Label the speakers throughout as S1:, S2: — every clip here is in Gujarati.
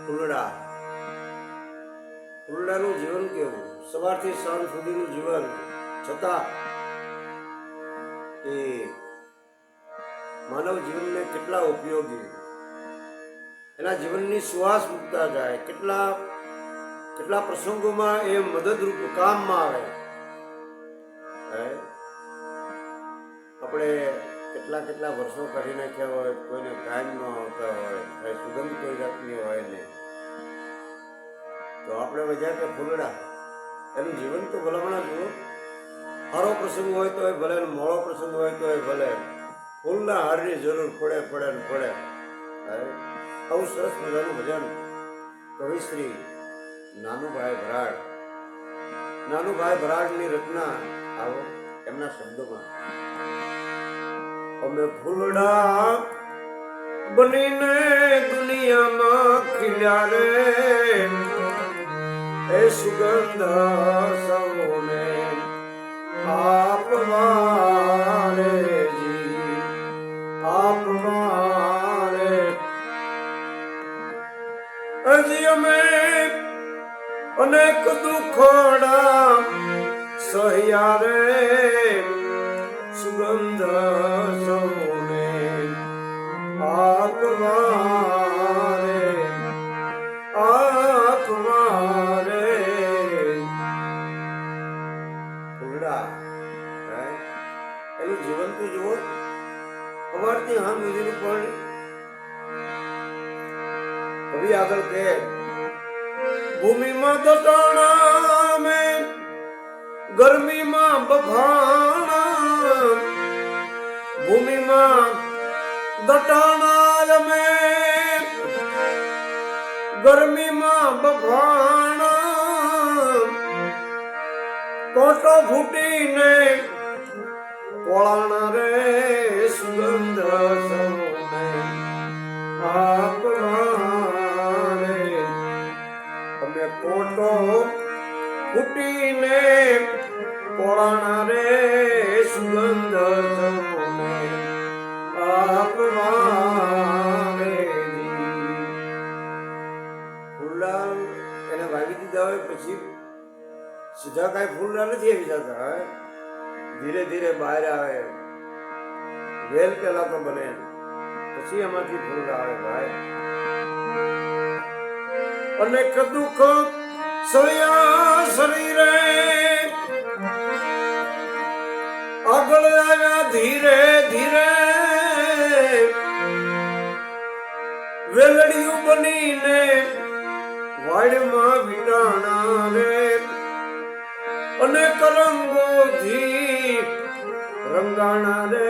S1: ફૂલડા ફૂલડાનું જીવન કેવું, સવારથી સાંજ સુધીનું જીવન, છતાં એ માનવ જીવનને કેટલા ઉપયોગી, એના જીવનની સુવાસ મૂકતા જાય, કેટલા પ્રસંગોમાં એ મદદરૂપ કામમાં આવે. આપણે કેટલા વર્ષો કાઢી નાખ્યા હોય, કોઈને કાયમમાં આવતા હોય, કઈ સુગંધ કોઈ જાતની હોય નહીં, તો આપણે વજ્યા કે ફૂલડા એનું જીવન તો ભલામણા જુઓ. સારો પ્રસંગ હોય તો એ ભલે, મોડો પ્રસંગ હોય તો એ ભલે, ફૂલના હારની જરૂર પડે ને પડે. આવું સરસ મજાનું ભજન કવિશ્રી નાનુભાઈ ભરાડની રચના આવો એમના શબ્દોમાં. અમે ફૂલડા બનીને દુનિયામાં ખીલ્યા રે, એ સુગંધ સૌને આપવારે જી આપવારે. હજી અમે અનેક દુખોડા સહ્યા રે, સુગંધ સૌને આપવારે આપવારે. ફૂલડા એનું જીવન તો જુઓ. અવારથી હા બીજું પણ કવિ આગળ કહે, ભૂમિમાં દટાણા મેં ગરમીમાં બફાણા, ભૂમિમાં દટાણા મેં ગરમીમાં બફાણા, કોટો ફૂટીને કોળાણા રે, સુગંધ સૌને આપવારે. અમે કોટો ફૂટીને કોળાણા રે, સુગંધ સૌને આપવારે. ફૂલડા એને વાવી દીધા હોય પછી સીધા કાંઈ ફૂલડા નથી આવી જતા. ધીરે ધીરે બહાર આવે, વેલ પેલા તો બને, પછી એમાંથી ફૂલડા આવે ભાઈ. અનેક દુઃખ સળિયા શરીરે, આગળ આવ્યા ધીરે ધીરે, વેલડિયું બનીને વાડમાં વીટાણા રે, અનેક રંગોથી રંગાણા રે,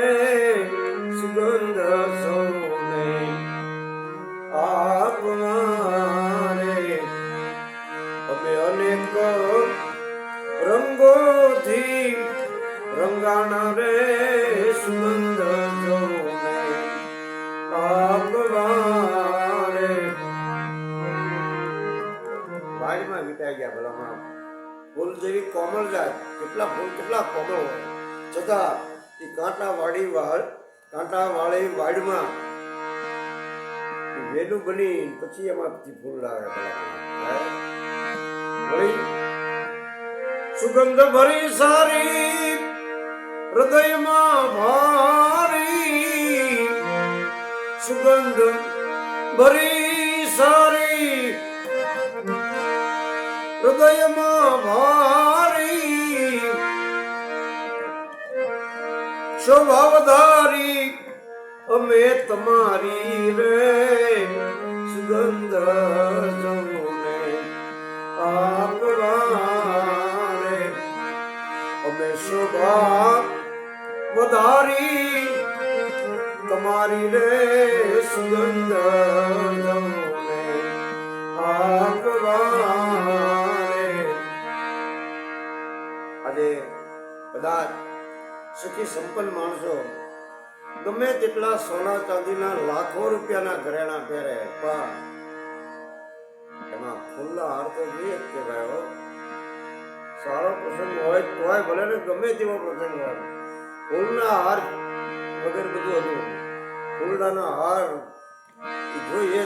S1: સુગંધ સૌને આપવારે. અમે અનેક રંગોથી રંગાણા રે, સુગંધ સૌને આપવારે. વાડીમાં વીટાઈ ગયા ભલામણ. ફૂલ જેવી કોમળ જાય, કેટલા કોમળ હોય, છતાં એ કાંટાવાળી વાડમાં વેલું બની પછી એમાંથી ફૂલ લાવે. સુગંધ ભરી સારી હૃદયમાં ભારી, સુગંધ ભરી સારી હૃદયમાં ભારી, સ્વભાવધારી અમે તમારી રે, સુગંધ સૌને આપવારે. અમે સ્વભાવ વધારી તમારી રે, સુગંધ સૌને આપવારે. આજે બધા સુખી સંપન્ન માણસો ગમે તેટલા સોના ચાંદીના લાખો રૂપિયાના ઘરેણા પહેરે, પણ એમાં ફૂલના હાર તો જોઈએ જ કે ભાઈ સારો પ્રસંગ હોય તોય ભલે ને ગમે તેવો પ્રસંગ હોય, ફૂલના હાર વગર બધું હતું. ફૂલડાના હાર જોઈએ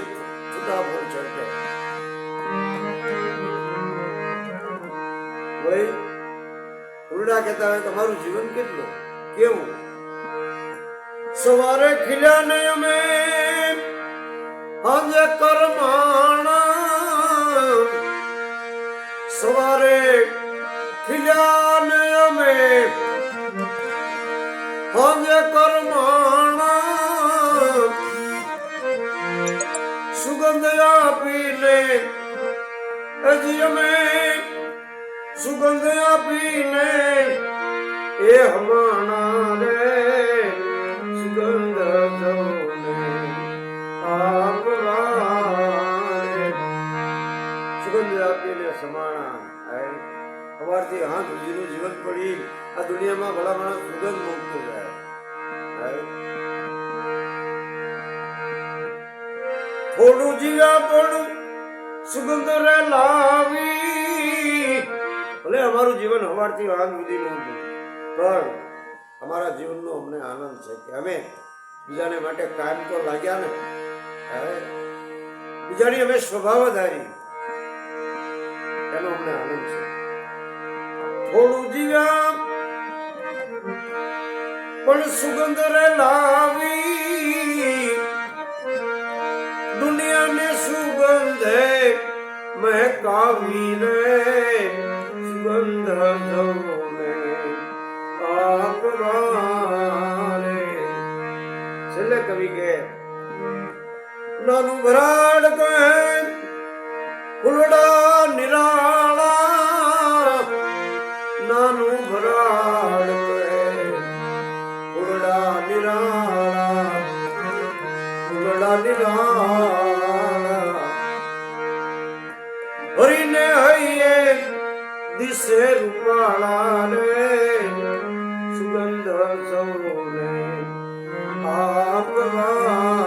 S1: કહેતા હોય કે અમારું જીવન કેટલું કેવું. સવારે ખીલ્યા ને અમે આજે કરમાણા, સવારે ખીલ્યા ને અમે આજે કરમાણા, સુગંધ આપીને હજી અમે સુગંધ આપીને એ હમાણા રે સુગંધ જવને આપવાને. સુગંધ આપીને સમાણા સવારથી હાથ સુધીનું જીવન પડી આ દુનિયામાં ભલા માણસ સુગંધ મુક્ત જાય. થોડું જીવ્યા પડું સુગંધ રે લાવી. ભલે અમારું જીવન સવારથી હાથ સુધીનું હતું પણ અમારા જીવનનો અમને આનંદ છે કે અમે બીજાને માટે કાયમ તો લાગ્યા ને, બીજાની અમે સ્વભાવ ધારી એનો અમને આનંદ છે. થોડું જીવ્યા પણ સુગંધ રે લાવી, દુનિયાને સુગંધે મહેકાવી રે સુગંધ જવને આપવાને. છેલ્લે કવિ કે નાનું ભરાડ કહે ફૂલડા નિરાળા, નાનું ભરાડ કહે ફૂલડા નિરાળા, ફૂલડા નિરાળા. હરીને હૈયે દિશે રૂપાળા રે સુગંધ સૌને આપવાને.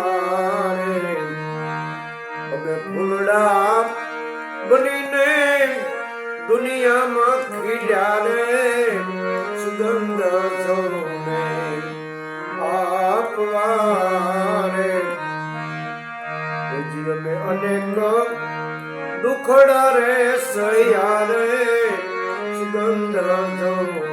S1: અમે ફૂલડા બનીને દુનિયામાં ખીલ્યા રે સુગંધ સૌને આપવાને. જીવને અનેક દુખડા રે સહ્યા રે સુગંધ સૌને